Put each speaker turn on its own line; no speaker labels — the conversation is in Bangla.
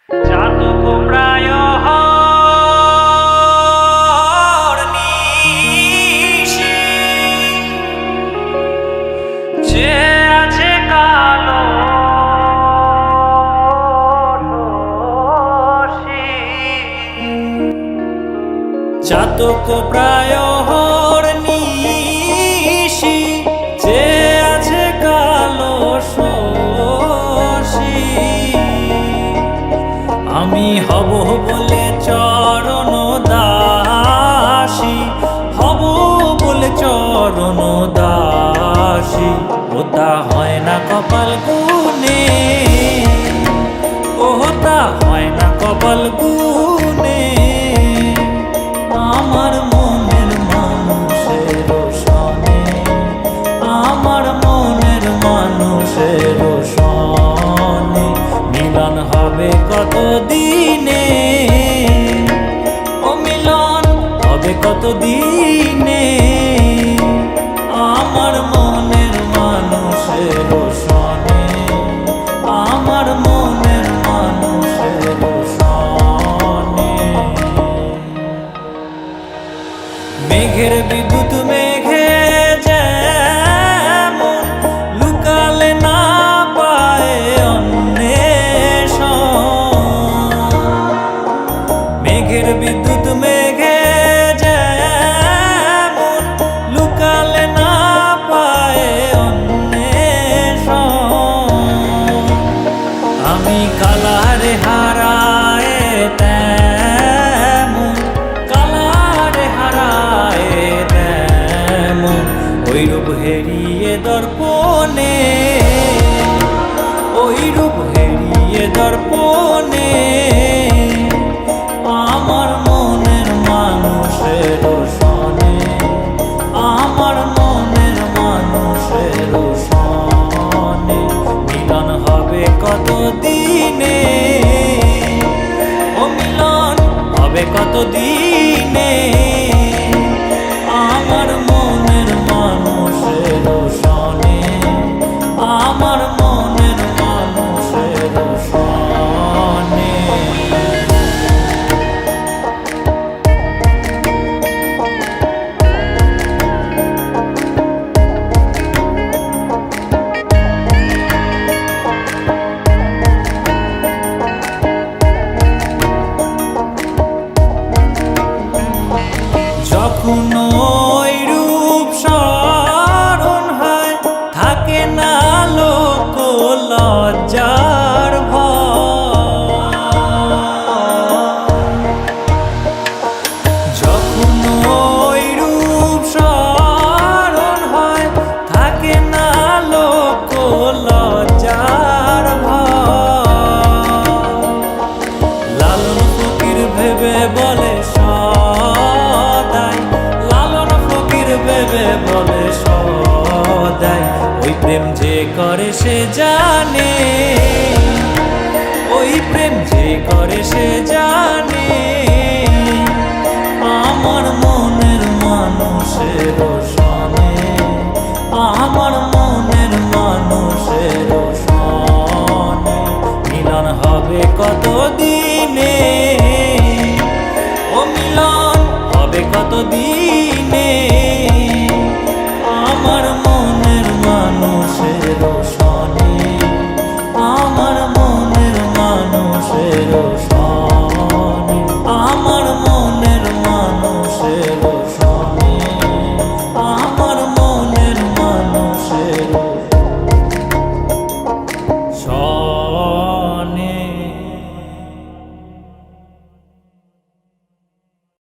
চাতক প্রায় নিশি যে আছে কালো চাতক প্রায় নিশি যে আছে কালো আমি হব বলে চরণ দাসী, হব বলে চরণ দাসী, ওটা হয় না কপাল গুনে, ওটা হয় না কপাল গুনে। আমার মনের মানুষের সনে, আমার মনের মানুষের সনে মিলন হবে কত দিনে, ও মিলন হবে কত দিনে। আমার মনের মানুষের সনে, আমার মনের মানুষের সনে। মেঘের বিদ্যুৎ মেঘে যেমন লুকালে না পায় অন্বেষণ, মেঘের বিদ্যুৎ মেঘে যেমন লুকালে না পায় অন্বেষণ। আমি কালারে হারায় তেমন, কালারে হারায় তেমন ওই রূপ হেরিয়ে দর্পণে, ওই রূপ হেরিয়ে দর্পণে। আমার মনের মানুষের সনে, আমার মনের মানুষের সনে মিলন হবে কত দিনে, ও মিলন হবে কত দিনে। আমার মনের মানুষের সনে, আমার মনের মানুষের সনে। যখন ওই রূপ স্মরণ হয় থাকে না লোক লজ্জার ভয়, যখন ওই রূপ স্মরণ হয় থাকে না লোক লজ্জার ভয়। লালন ফকির ভেবে বলে সদাই, লালন ফকির ভেবে বলে সদাই ওই প্রেম যে করে সে জানে, ওই প্রেম যে করে সে জানে। আমার মনের মানুষের সনে, আমার মনের মানুষের সনে মিলন হবে কত দিনে, ও মিলন হবে কত দিনে। আমার মনের মানুষের সনে, আমার মনের মানুষের সনে।